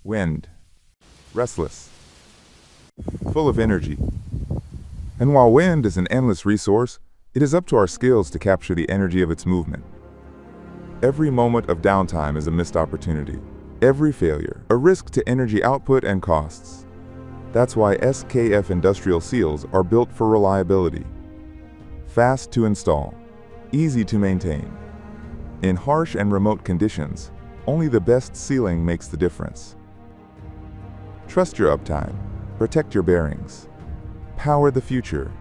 Wind. Restless. Full of energy. And while wind is an endless resource, it is up to our skills to capture the energy of its movement. Every moment of downtime is a missed opportunity. Every failure, a risk to energy output and costs. That's why SKF industrial seals are built for reliability. Fast to install, easy to maintain. In harsh and remote conditions, only the best sealing makes the difference. Trust your uptime, protect your bearings, power the future.